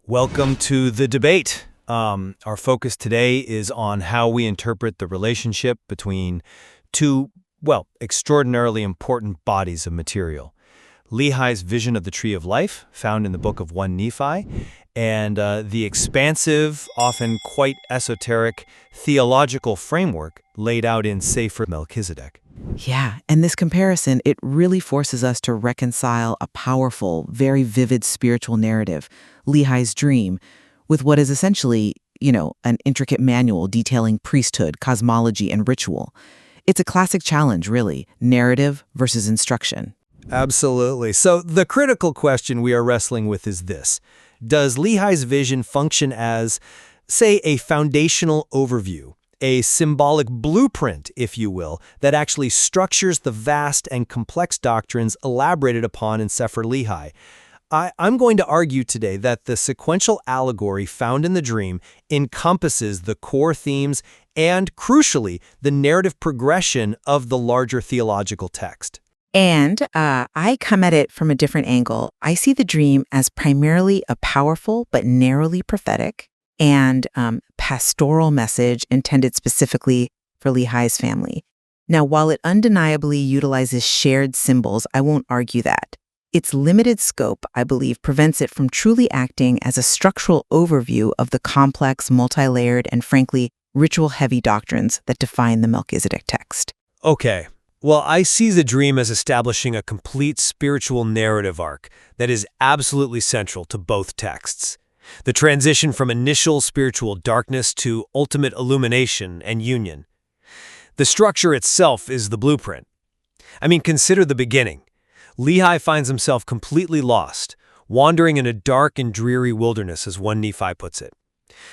Welcome to the debate. Our focus today is on how we interpret the relationship between two, extraordinarily important bodies of material. Lehi's vision of the tree of life, found in the Book of 1 Nephi, and the expansive, often quite esoteric, theological framework laid out in Sefer Melchizedek. Yeah, and this comparison, it really forces us to reconcile a powerful, very vivid spiritual narrative, Lehi's dream, with what is essentially, an intricate manual detailing priesthood, cosmology, and ritual. It's a classic challenge, really, narrative versus instruction. Absolutely. So the critical question we are wrestling with is this. Does Lehi's vision function as, say, a foundational overview, a symbolic blueprint, if you will, that actually structures the vast and complex doctrines elaborated upon in Sefer Lehi? I'm going to argue today that the sequential allegory found in the dream encompasses the core themes and, crucially, the narrative progression of the larger theological text. And I come at it from a different angle. I see the dream as primarily a powerful but narrowly prophetic and pastoral message intended specifically for Lehi's family. Now, while it undeniably utilizes shared symbols, I won't argue that. Its limited scope, I believe, prevents it from truly acting as a structural overview of the complex, multi-layered, and frankly, ritual-heavy doctrines that define the Melchizedek text. Okay. Well, I see the dream as establishing a complete spiritual narrative arc that is absolutely central to both texts. The transition from initial spiritual darkness to ultimate illumination and union. The structure itself is the blueprint. Consider the beginning. Lehi finds himself completely lost, wandering in a dark and dreary wilderness, as 1 Nephi puts it.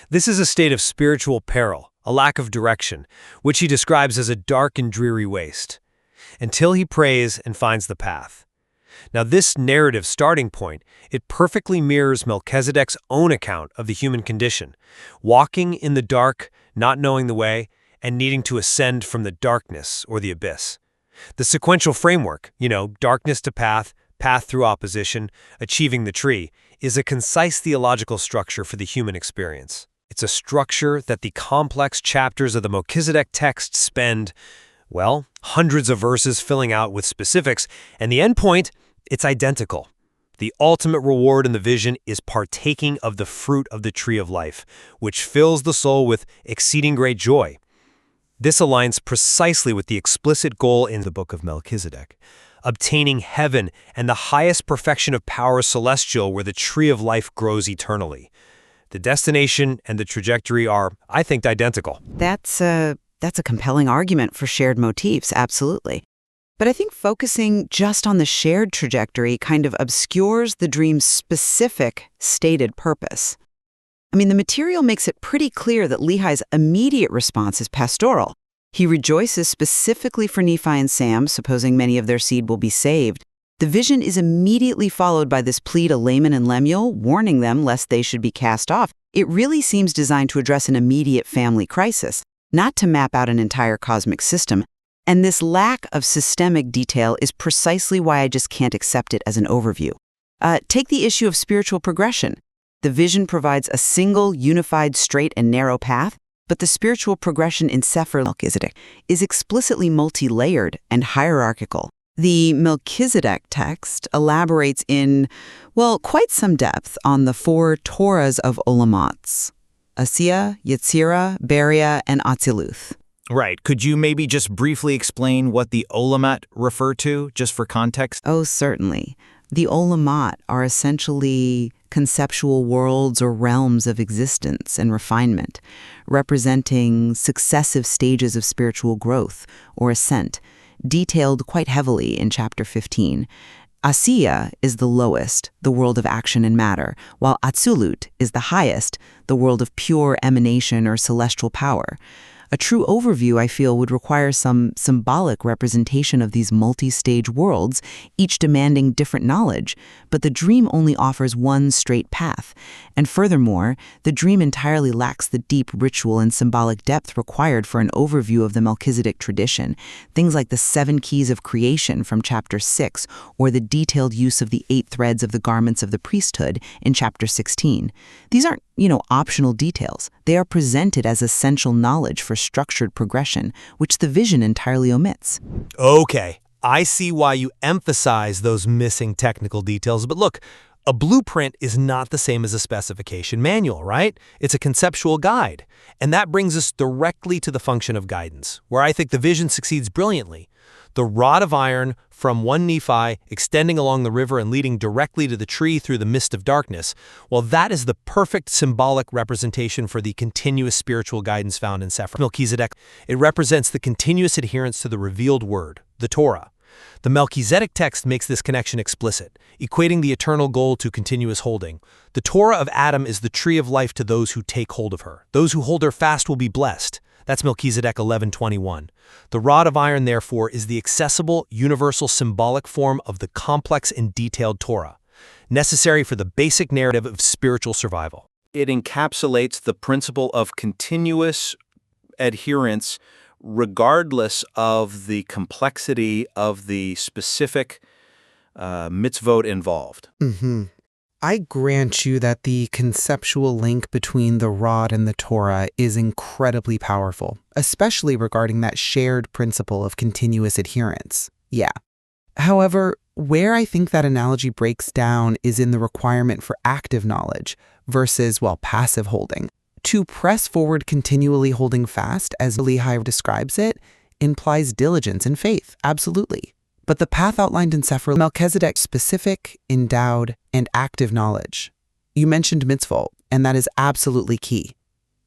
This is a state of spiritual peril, a lack of direction, which he describes as a dark and dreary waste, until he prays and finds the path. Now, this narrative starting point, it perfectly mirrors Melchizedek's own account of the human condition, walking in the dark, not knowing the way, and needing to ascend from the darkness or the abyss. The sequential framework, darkness to path, path through opposition, achieving the tree, is a concise theological structure for the human experience. It's a structure that the complex chapters of the Melchizedek text spend, hundreds of verses filling out with specifics, and the end point, it's identical. The ultimate reward in the vision is partaking of the fruit of the tree of life, which fills the soul with exceeding great joy. This aligns precisely with the explicit goal in the Book of Melchizedek, obtaining heaven and the highest perfection of power celestial where the tree of life grows eternally. The destination and the trajectory are, I think, identical. That's a compelling argument for shared motifs, absolutely. But I think focusing just on the shared trajectory kind of obscures the dream's specific stated purpose. The material makes it pretty clear that Lehi's immediate response is pastoral. He rejoices specifically for Nephi and Sam, supposing many of their seed will be saved. The vision is immediately followed by this plea to Laman and Lemuel, warning them lest they should be cast off. It really seems designed to address an immediate family crisis, not to map out an entire cosmic system. And this lack of systemic detail is precisely why I just can't accept it as an overview. Take the issue of spiritual progression. The vision provides a single, unified, straight, and narrow path, but the spiritual progression in Sefer Melchizedek is explicitly multi-layered and hierarchical. The Melchizedek text elaborates in, quite some depth on the 4 Torahs of Olamots: Asiya, Yetzirah, Beria, and Atziluth. Right. Could you maybe just briefly explain what the Olamot refer to, just for context? Oh, certainly. The Olamot are essentially conceptual worlds or realms of existence and refinement, representing successive stages of spiritual growth or ascent, detailed quite heavily in chapter 15. Asiya is the lowest, the world of action and matter, while Atzilut is the highest, the world of pure emanation or celestial power. A true overview, I feel, would require some symbolic representation of these multi-stage worlds, each demanding different knowledge, but the dream only offers one straight path. And furthermore, the dream entirely lacks the deep ritual and symbolic depth required for an overview of the Melchizedek tradition, things like the 7 keys of creation from chapter 6, or the detailed use of the 8 threads of the garments of the priesthood in chapter 16. These aren't, optional details. They are presented as essential knowledge for structured progression, which the vision entirely omits. Okay, I see why you emphasize those missing technical details, but look, a blueprint is not the same as a specification manual, right? It's a conceptual guide. And that brings us directly to the function of guidance, where I think the vision succeeds brilliantly. The rod of iron from 1 Nephi extending along the river and leading directly to the tree through the mist of darkness, well, that is the perfect symbolic representation for the continuous spiritual guidance found in Sefer Melchizedek. It represents the continuous adherence to the revealed word, the Torah. The Melchizedek text makes this connection explicit, equating the eternal goal to continuous holding. The Torah of Adam is the tree of life to those who take hold of her. Those who hold her fast will be blessed. That's Melchizedek 11:21. The rod of iron, therefore, is the accessible, universal symbolic form of the complex and detailed Torah, necessary for the basic narrative of spiritual survival. It encapsulates the principle of continuous adherence regardless of the complexity of the specific mitzvot involved. I grant you that the conceptual link between the rod and the Torah is incredibly powerful, especially regarding that shared principle of continuous adherence. Yeah. However, where I think that analogy breaks down is in the requirement for active knowledge versus, passive holding. To press forward continually holding fast, as Lehi describes it, implies diligence and faith, absolutely. But the path outlined in Sefer Melchizedek specific, endowed, and active knowledge. You mentioned mitzvot, and that is absolutely key.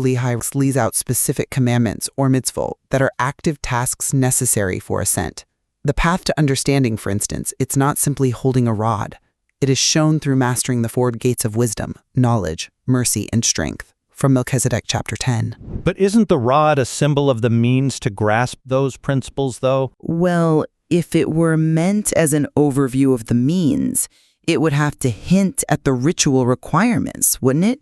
Lehi lays out specific commandments or mitzvot that are active tasks necessary for ascent. The path to understanding, for instance, it's not simply holding a rod. It is shown through mastering the 4 gates of wisdom, knowledge, mercy, and strength, from Melchizedek chapter 10. But isn't the rod a symbol of the means to grasp those principles, though? Well, if it were meant as an overview of the means, it would have to hint at the ritual requirements, wouldn't it?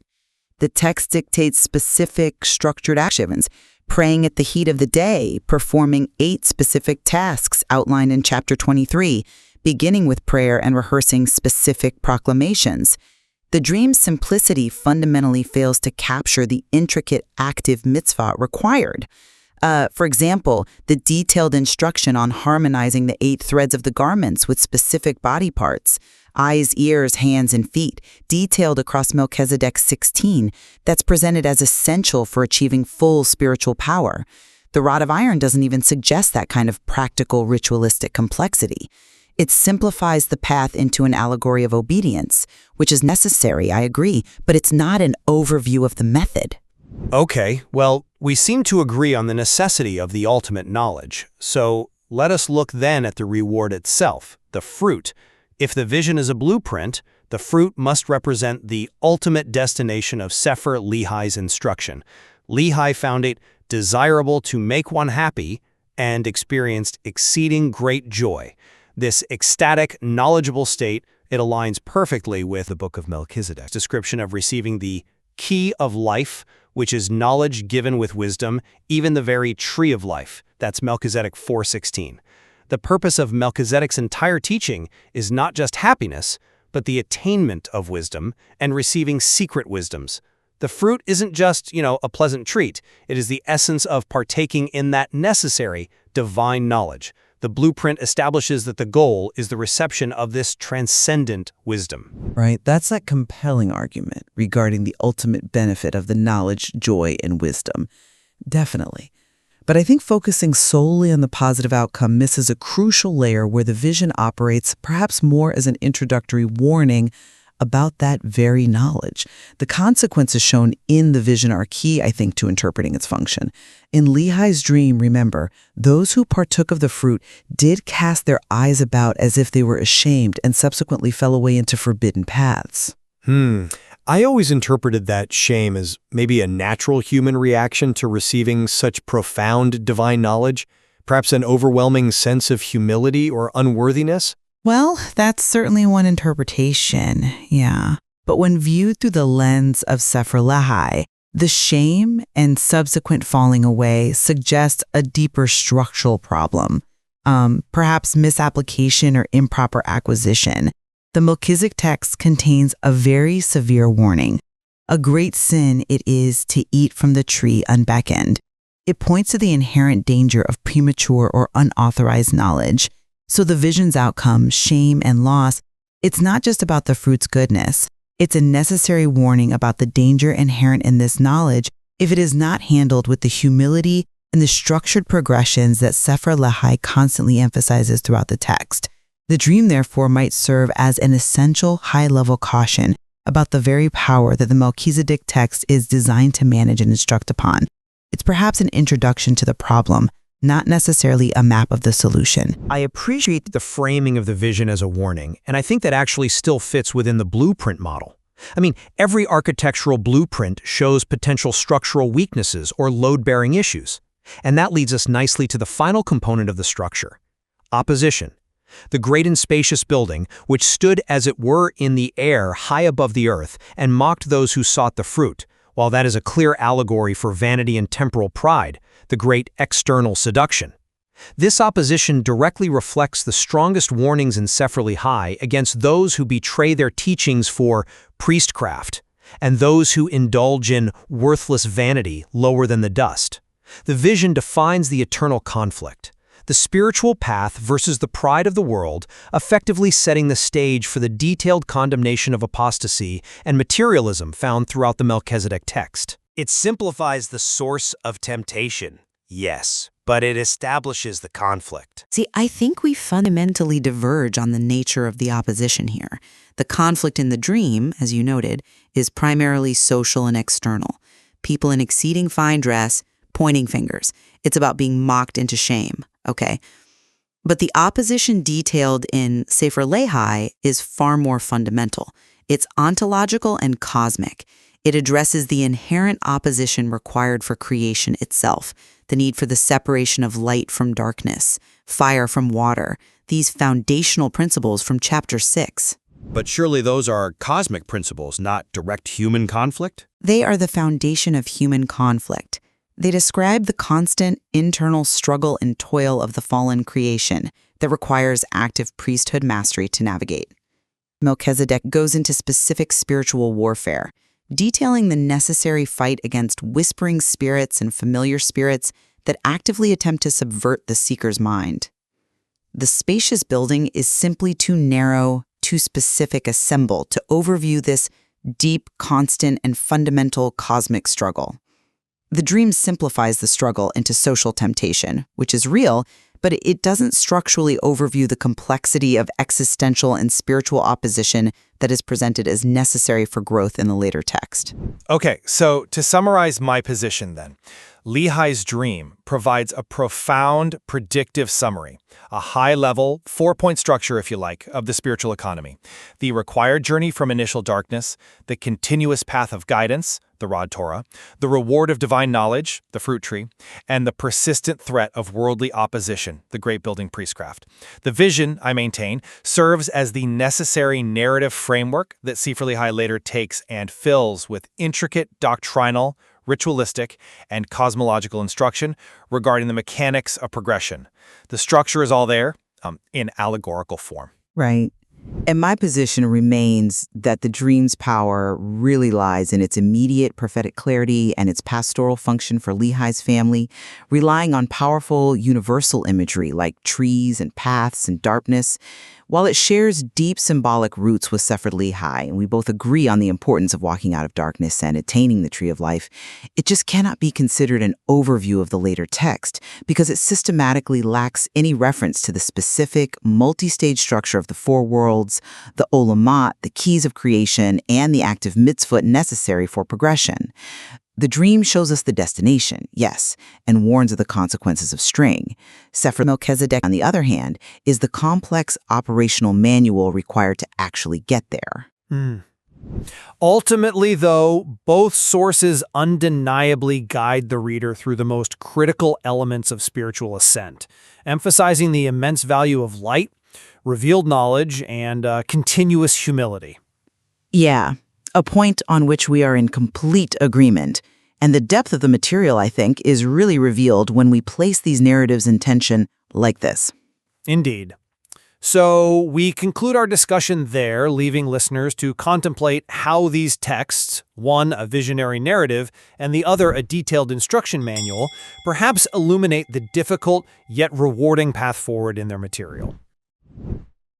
The text dictates specific, structured actions, praying at the heat of the day, performing 8 specific tasks outlined in chapter 23, beginning with prayer and rehearsing specific proclamations. The dream's simplicity fundamentally fails to capture the intricate active mitzvah required. For example, the detailed instruction on harmonizing the 8 threads of the garments with specific body parts, eyes, ears, hands, and feet, detailed across Melchizedek 16, that's presented as essential for achieving full spiritual power. The rod of iron doesn't even suggest that kind of practical ritualistic complexity. It simplifies the path into an allegory of obedience, which is necessary, I agree, but it's not an overview of the method. Okay, well, we seem to agree on the necessity of the ultimate knowledge. So let us look then at the reward itself, the fruit. If the vision is a blueprint, the fruit must represent the ultimate destination of Sefer Lehi's instruction. Lehi found it desirable to make one happy and experienced exceeding great joy. This ecstatic, knowledgeable state, it aligns perfectly with the Book of Melchizedek's description of receiving the key of life, which is knowledge given with wisdom, even the very tree of life. That's Melchizedek 4:16. The purpose of Melchizedek's entire teaching is not just happiness, but the attainment of wisdom and receiving secret wisdoms. The fruit isn't just, a pleasant treat. It is the essence of partaking in that necessary divine knowledge. The blueprint establishes that the goal is the reception of this transcendent wisdom. Right, that's that compelling argument regarding the ultimate benefit of the knowledge, joy, and wisdom. Definitely. But I think focusing solely on the positive outcome misses a crucial layer where the vision operates perhaps more as an introductory warning about that very knowledge. The consequences shown in the vision are key, I think, to interpreting its function. In Lehi's dream, remember, those who partook of the fruit did cast their eyes about as if they were ashamed and subsequently fell away into forbidden paths. I always interpreted that shame as maybe a natural human reaction to receiving such profound divine knowledge, perhaps an overwhelming sense of humility or unworthiness. Well, that's certainly one interpretation, yeah. But when viewed through the lens of Sefer Lehi, the shame and subsequent falling away suggests a deeper structural problem, perhaps misapplication or improper acquisition. The Melchizedek text contains a very severe warning. A great sin it is to eat from the tree unbeckoned. It points to the inherent danger of premature or unauthorized knowledge. So the vision's outcome, shame and loss, it's not just about the fruit's goodness. It's a necessary warning about the danger inherent in this knowledge if it is not handled with the humility and the structured progressions that Sefer Lehi constantly emphasizes throughout the text. The dream, therefore, might serve as an essential high-level caution about the very power that the Melchizedek text is designed to manage and instruct upon. It's perhaps an introduction to the problem, not necessarily a map of the solution. I appreciate the framing of the vision as a warning, and I think that actually still fits within the blueprint model. I mean, every architectural blueprint shows potential structural weaknesses or load-bearing issues. And that leads us nicely to the final component of the structure: opposition. The great and spacious building, which stood as it were in the air high above the earth and mocked those who sought the fruit, while that is a clear allegory for vanity and temporal pride, the great external seduction. This opposition directly reflects the strongest warnings in Sefer Lehi against those who betray their teachings for priestcraft and those who indulge in worthless vanity lower than the dust. The vision defines the eternal conflict, the spiritual path versus the pride of the world, effectively setting the stage for the detailed condemnation of apostasy and materialism found throughout the Melchizedek text. It simplifies the source of temptation, yes, but it establishes the conflict. See, I think we fundamentally diverge on the nature of the opposition here. The conflict in the dream, as you noted, is primarily social and external. People in exceeding fine dress, pointing fingers. It's about being mocked into shame. Okay. But the opposition detailed in Sefer Lehi is far more fundamental. It's ontological and cosmic. It addresses the inherent opposition required for creation itself, the need for the separation of light from darkness, fire from water, these foundational principles from chapter 6. But surely those are cosmic principles, not direct human conflict? They are the foundation of human conflict. They describe the constant internal struggle and toil of the fallen creation that requires active priesthood mastery to navigate. Melchizedek goes into specific spiritual warfare, detailing the necessary fight against whispering spirits and familiar spirits that actively attempt to subvert the seeker's mind. The spacious building is simply too narrow, too specific a symbol to overview this deep, constant, and fundamental cosmic struggle. The dream simplifies the struggle into social temptation, which is real, but it doesn't structurally overview the complexity of existential and spiritual opposition that is presented as necessary for growth in the later text. Okay, so to summarize my position then, Lehi's dream provides a profound predictive summary, a high-level, four-point structure, if you like, of the spiritual economy. The required journey from initial darkness, the continuous path of guidance, the rod Torah, the reward of divine knowledge, the fruit tree, and the persistent threat of worldly opposition, the great building priestcraft. The vision, I maintain, serves as the necessary narrative framework that Sefer Lehi later takes and fills with intricate doctrinal, ritualistic, and cosmological instruction regarding the mechanics of progression. The structure is all there, in allegorical form. Right. And my position remains that the dream's power really lies in its immediate prophetic clarity and its pastoral function for Lehi's family, relying on powerful universal imagery like trees and paths and darkness. While it shares deep symbolic roots with Sefer Lehi, and we both agree on the importance of walking out of darkness and attaining the tree of life, it just cannot be considered an overview of the later text because it systematically lacks any reference to the specific multi-stage structure of the four worlds, the Olamot, the keys of creation, and the active mitzvot necessary for progression. The dream shows us the destination, yes, and warns of the consequences of straying. Sefer Melchizedek, on the other hand, is the complex operational manual required to actually get there. Ultimately, though, both sources undeniably guide the reader through the most critical elements of spiritual ascent, emphasizing the immense value of light, revealed knowledge, and continuous humility. Yeah, a point on which we are in complete agreement. And the depth of the material, I think, is really revealed when we place these narratives in tension like this. Indeed. So we conclude our discussion there, leaving listeners to contemplate how these texts, one a visionary narrative and the other a detailed instruction manual, perhaps illuminate the difficult yet rewarding path forward in their material.